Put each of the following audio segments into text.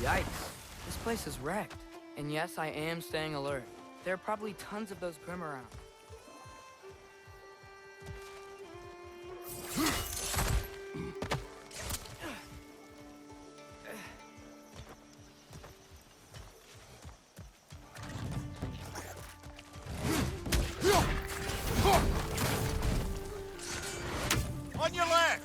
Yikes. This place is wrecked. And yes, I am staying alert. There are probably tons of those Grim around. On your left!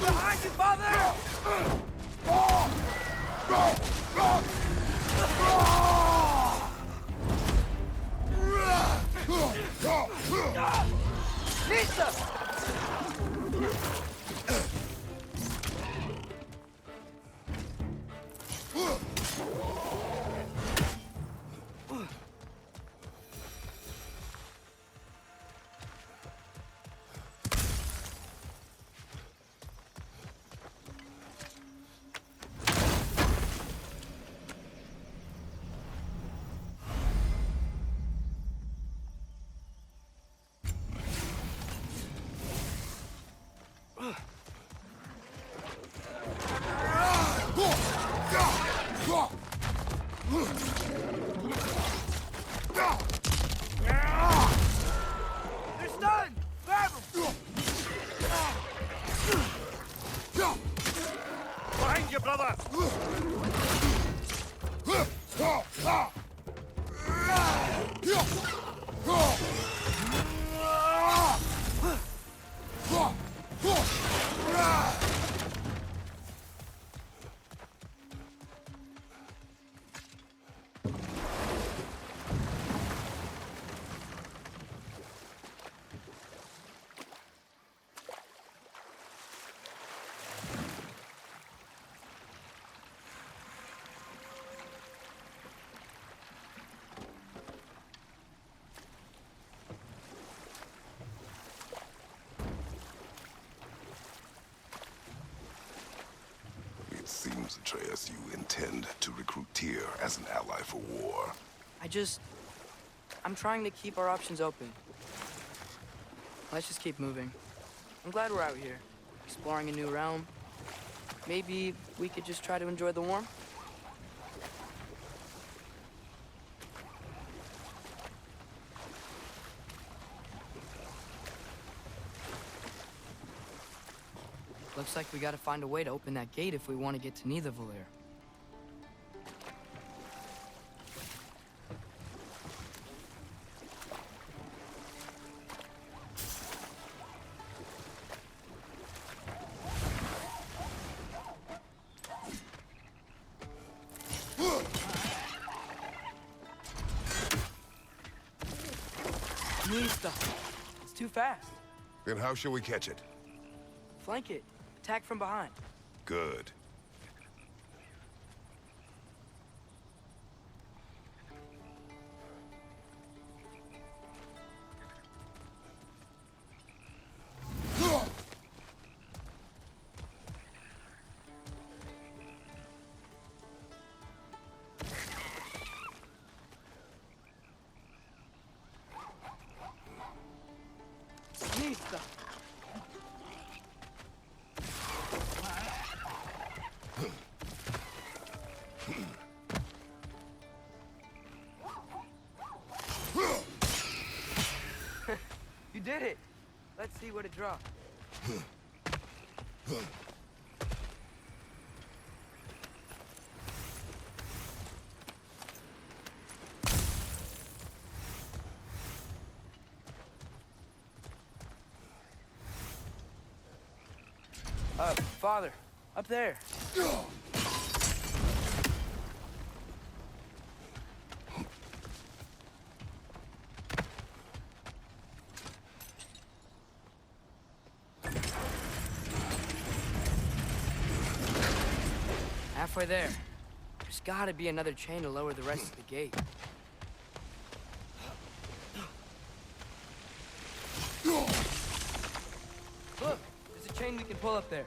Behind you, father! Lisa! They're stunned! Grab them! Behind you, brother! It seems, Atreus, you intend to recruit Tyr as an ally for war. I'm trying to keep our options open. Let's just keep moving. I'm glad we're out here. exploring a new realm. Maybe we could just try to enjoy the warmth? Looks like we gotta find a way to open that gate if we want to get to Nidavellir. Nista! It's too fast. Then how shall we catch it? Flank it. Attack from behind. Good. Nista! You did it! Let's see what it dropped. Father, up there. Halfway there. There's gotta be another chain to lower the rest of the gate. Look, there's a chain we can pull up there.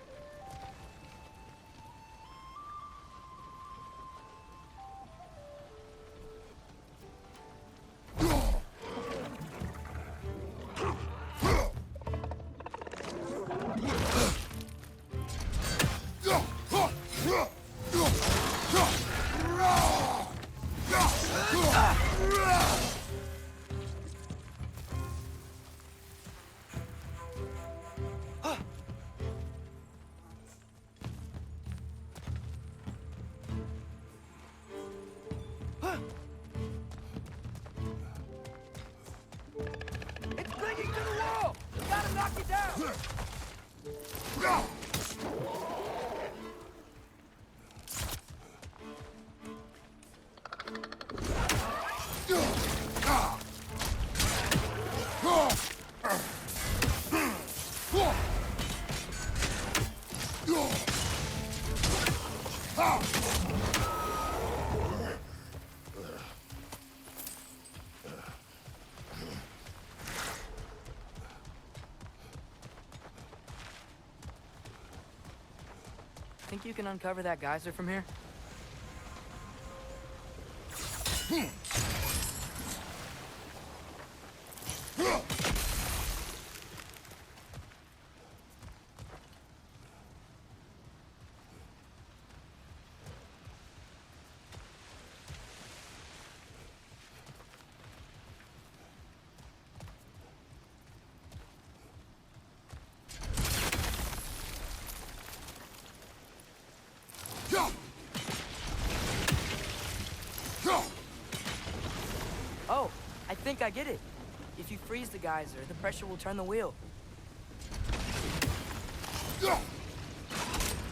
It's clinging to the wall! We gotta knock it down! Think you can uncover that geyser from here? Oh, I think I get it. If you freeze the geyser, the pressure will turn the wheel.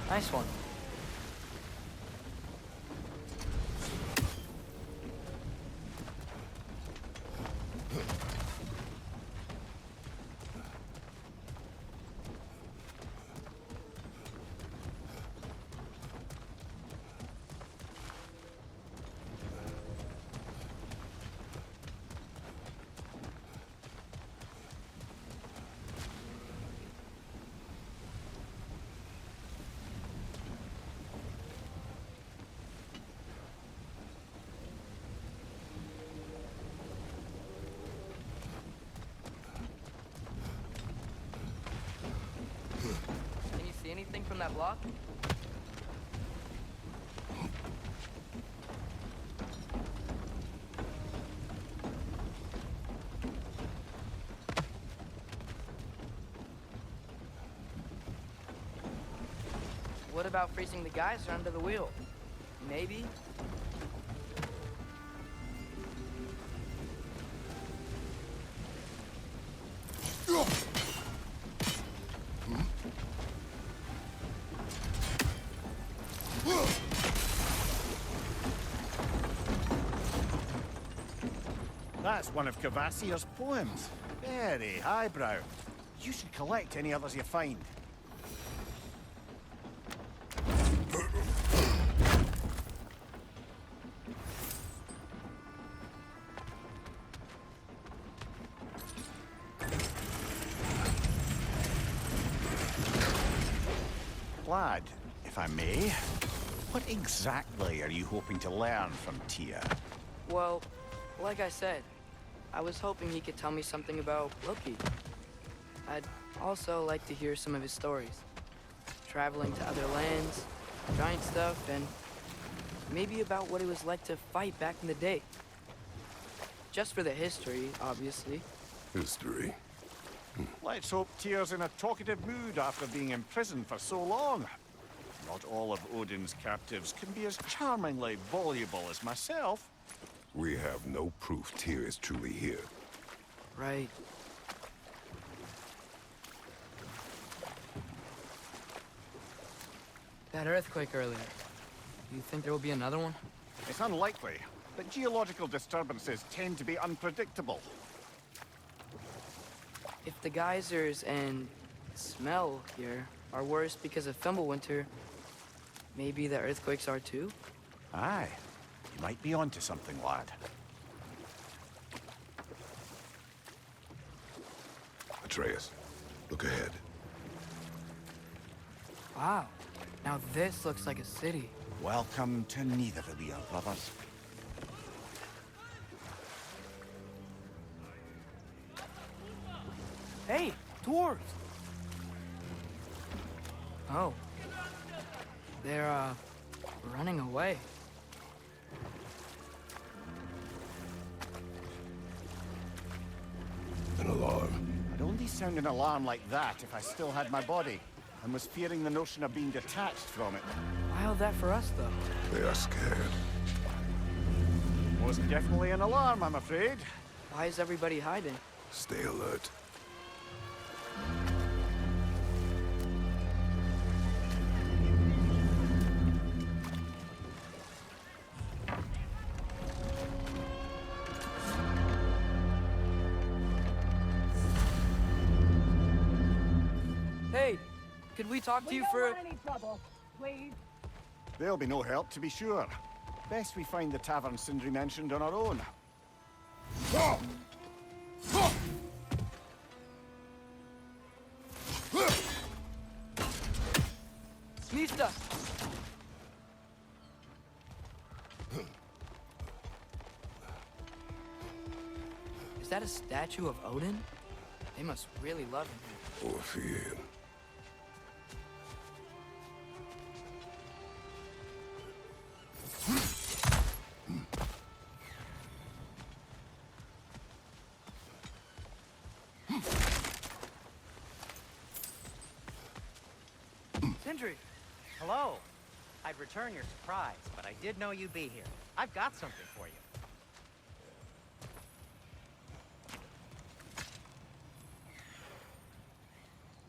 Nice one. that block? What about freezing the geyser under the wheel? Maybe? That's one of Cavassier's poems. Very highbrow. You should collect any others you find. Lad, if I may, what exactly are you hoping to learn from Tia? Well, like I said, I was hoping he could tell me something about Loki. I'd also like to hear some of his stories. Traveling to other lands, giant stuff, and maybe about what it was like to fight back in the day. Just for the history, obviously. History. Let's hope Tyr's in a talkative mood after being imprisoned for so long. Not all of Odin's captives can be as charmingly voluble as myself. We have no proof Tyr is truly here. Right. That earthquake earlier. Do you think there will be another one? It's unlikely, but geological disturbances tend to be unpredictable. If the geysers and smell here are worse because of Fimbulwinter, maybe the earthquakes are too? Aye. You might be onto something, lad. Atreus, look ahead. Wow. Now this looks like a city. Welcome to Nidavellir, brothers. Hey, dwarves! Oh. They're, running away. An alarm. I'd only sound an alarm like that if I still had my body, and was fearing the notion of being detached from it. Why all that for us, though? They are scared. Was definitely an alarm, I'm afraid. Why is everybody hiding? Stay alert. Hey, could we talk to you for... We don't want any trouble, please. There'll be no help, to be sure. Best we find the tavern Sindri mentioned on our own. Mista! Is that a statue of Odin? They must really love him. Or fear him. Sindri! Hello. I'd return your surprise, but I did know you'd be here. I've got something for you.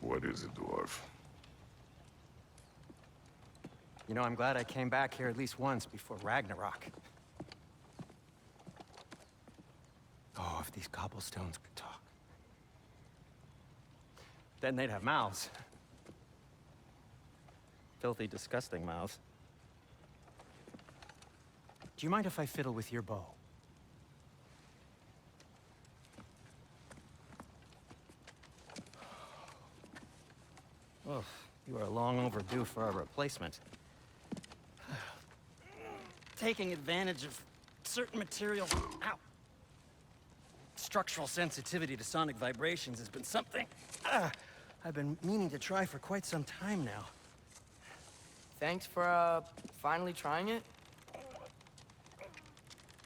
What is it, dwarf? You know, I'm glad I came back here at least once before Ragnarok. Oh, if these cobblestones could talk. Then they'd have mouths. Filthy, disgusting mouths. Do you mind if I fiddle with your bow? Oh, you are long overdue for a replacement. Taking advantage of certain materials. Ow! Structural sensitivity to sonic vibrations has been something I've been meaning to try for quite some time now. Thanks for, finally trying it.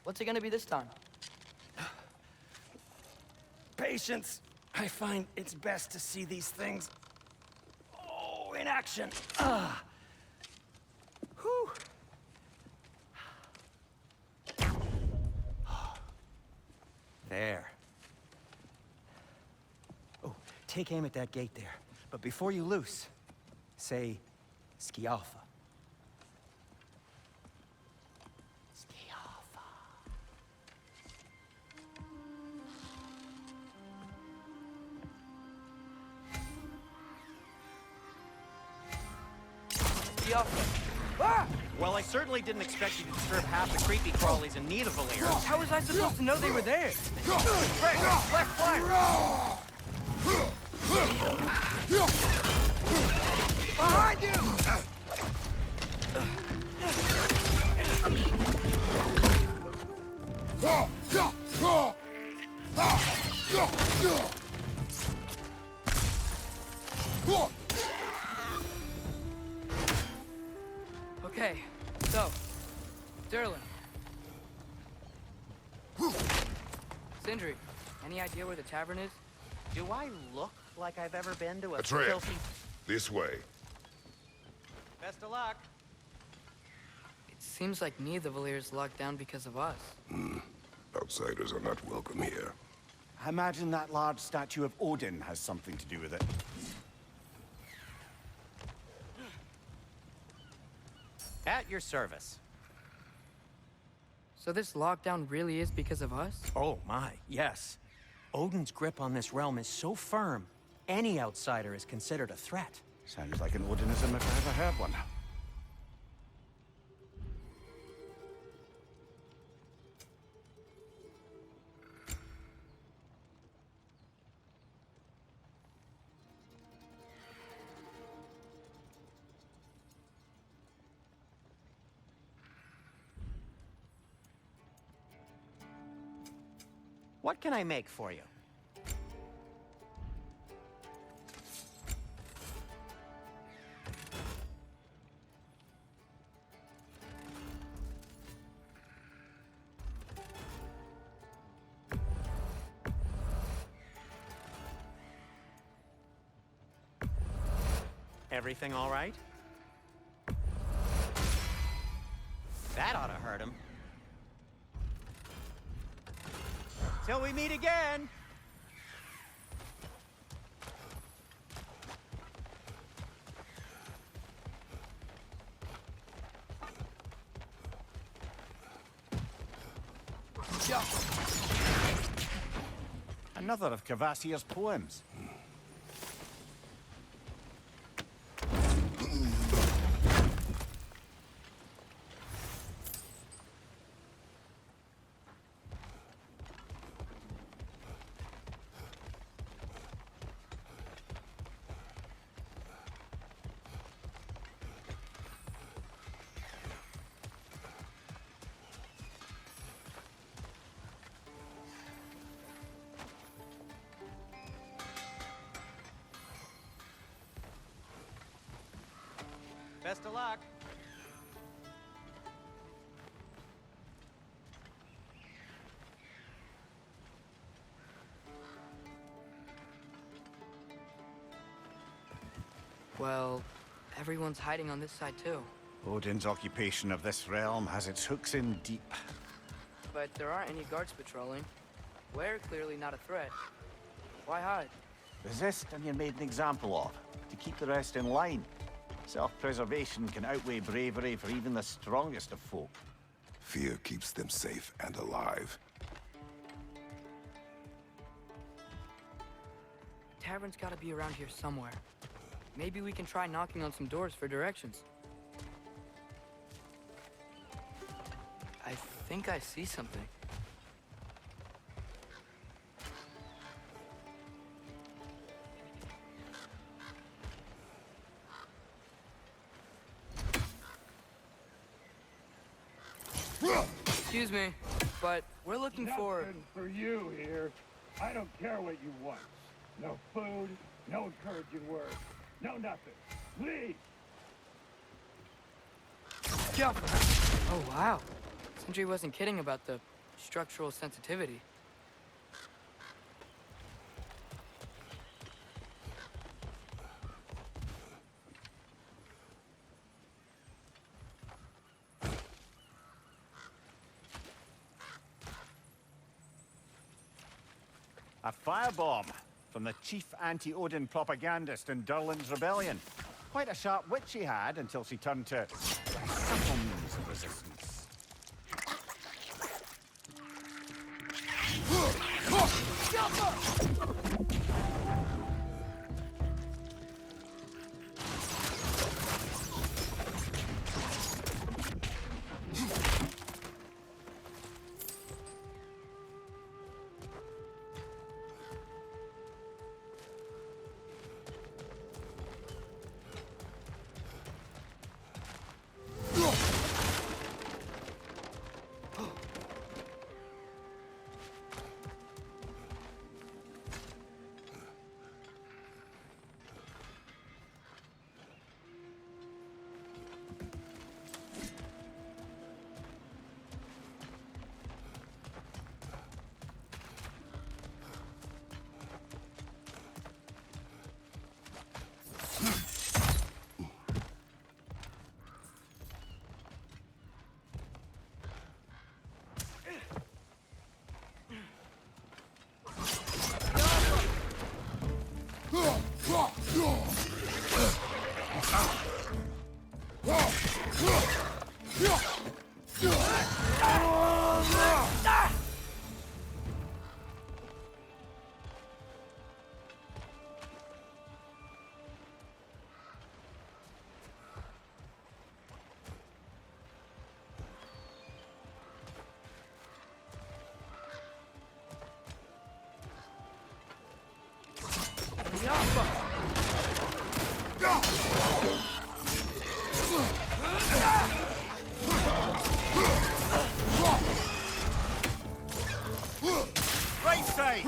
What's it gonna be this time? Patience. I find it's best to see these things, in action. Whew. There. Oh, take aim at that gate there. But before you loose, say, Skialfa. Skialfa. Yeah. Ah! Well, I certainly didn't expect you to disturb half the creepy crawlies in need of Valir. How was I supposed to know they were there? Right, left flank! Behind you! Okay, so, Durlin. Sindri, any idea where the tavern is? Do I look like I've ever been to a Atreus, filthy... this way. Best of luck. It seems like neither Valir is locked down because of us. Outsiders are not welcome here. I imagine that large statue of Odin has something to do with it. At your service. So this lockdown really is because of us? Oh my, yes. Odin's grip on this realm is so firm, any outsider is considered a threat. Sounds like an Odinism if I ever heard one. What can I make for you? Everything all right? That ought to hurt him. Till we meet again! Yeah. Another of Kvasir's poems. Best of luck. Well, everyone's hiding on this side too. Odin's occupation of this realm has its hooks in deep. But there aren't any guards patrolling. We're clearly not a threat. Why hide? Resist and you're made an example of, to keep the rest in line. Self-preservation can outweigh bravery for even the strongest of folk. Fear keeps them safe and alive. Tavern's gotta be around here somewhere. Maybe we can try knocking on some doors for directions. I think I see something. Excuse me, but we're looking for... Nothing for you here. I don't care what you want. No food, no encouraging words, no nothing. Leave! Oh, wow. Sentry wasn't kidding about the structural sensitivity. A firebomb from the chief anti-Odin propagandist in Durlin's rebellion. Quite a sharp wit she had until she turned to subtle means of resistance. Right side!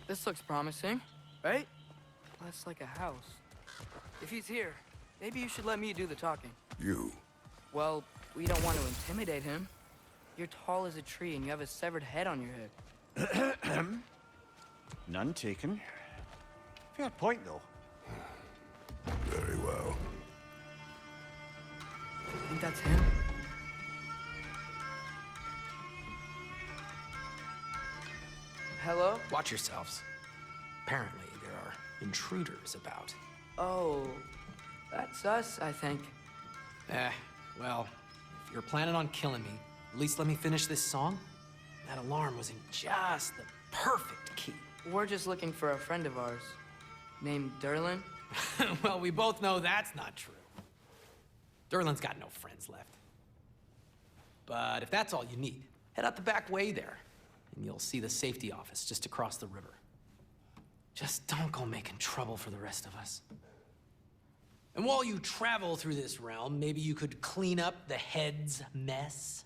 This looks promising, right? That's like a house. If he's here, maybe you should let me do the talking. You. Well, we don't want to intimidate him. You're tall as a tree and you have a severed head on your head. None taken. Fair point, though. Very well. Think that's him? Hello? Watch yourselves. Apparently, there are intruders about. Oh, that's us, I think. Well, if you're planning on killing me, at least let me finish this song. That alarm was in just the perfect key. We're just looking for a friend of ours, named Durlin. Well, we both know that's not true. Durlin's got no friends left. But if that's all you need, head out the back way there, and you'll see the safety office just across the river. Just don't go making trouble for the rest of us. And while you travel through this realm, maybe you could clean up the head's mess?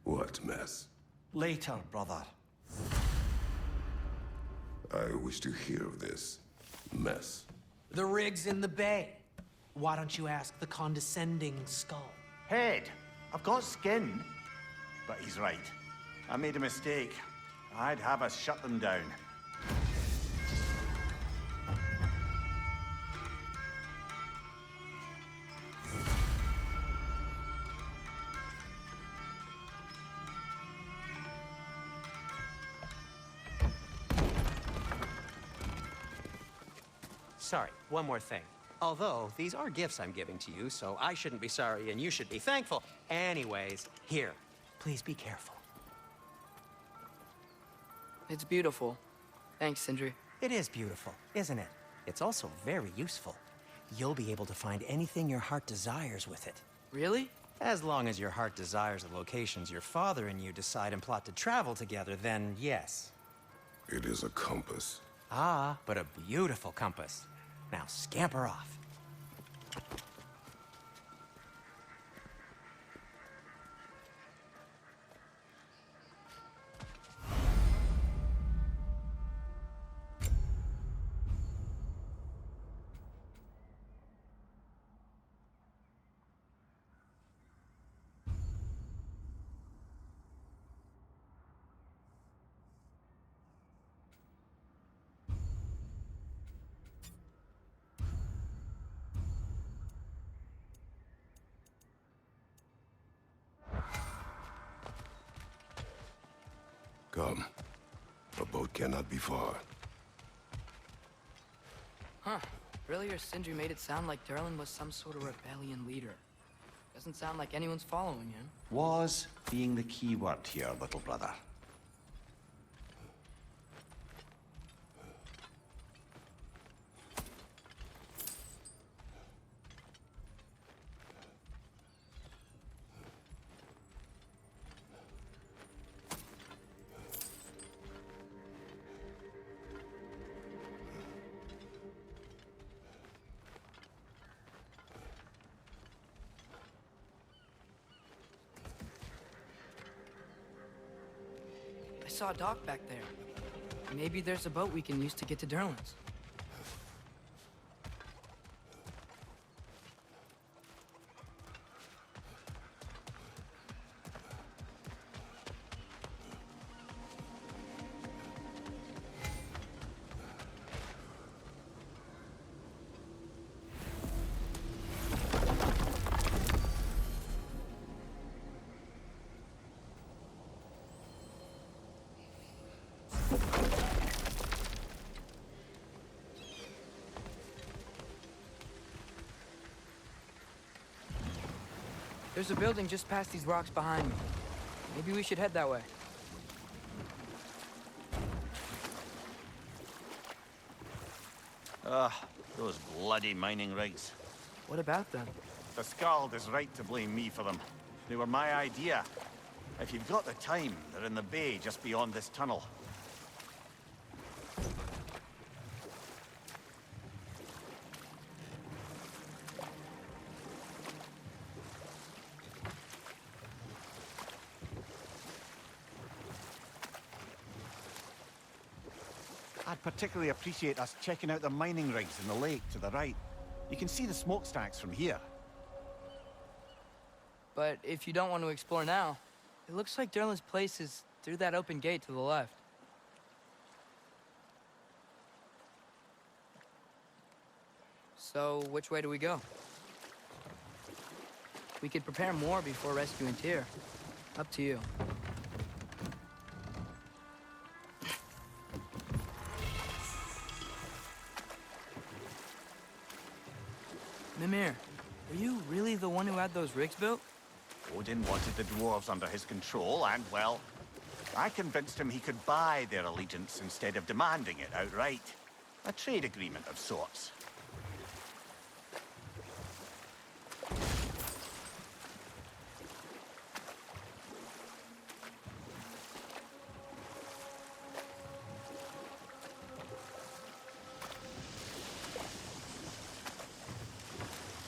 What mess? Later, brother. I wish to hear of this mess. The rig's in the bay. Why don't you ask the condescending skull? Head, I've got skin. But he's right. I made a mistake. I'd have us shut them down. Sorry, one more thing. Although, these are gifts I'm giving to you, so I shouldn't be sorry and you should be thankful. Anyways, here. Please be careful. It's beautiful. Thanks, Sindri. It is beautiful, isn't it? It's also very useful. You'll be able to find anything your heart desires with it. Really? As long as your heart desires the locations your father and you decide and plot to travel together, then yes. It is a compass. Ah, but a beautiful compass. Now scamper off. Come. A boat cannot be far. Huh. Earlier, Sindri made it sound like Durlin was some sort of rebellion leader. Doesn't sound like anyone's following him. Was being the key word here, little brother. I saw a dock back there. Maybe there's a boat we can use to get to Durlin's. There's a building just past these rocks behind me. Maybe we should head that way. Those bloody mining rigs. What about them? The Skald is right to blame me for them. They were my idea. If you've got the time, they're in the bay just beyond this tunnel. I'd particularly appreciate us checking out the mining rigs in the lake to the right. You can see the smokestacks from here. But if you don't want to explore now, it looks like Durlin's place is through that open gate to the left. So, which way do we go? We could prepare more before rescuing Tyr. Up to you. Mimir, were you really the one who had those rigs built? Odin wanted the dwarves under his control, and, well, I convinced him he could buy their allegiance instead of demanding it outright. A trade agreement of sorts.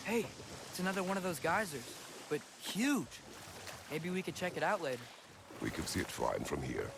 Hey, it's another one of those geysers, but huge. Maybe we could check it out later. We can see it fine from here.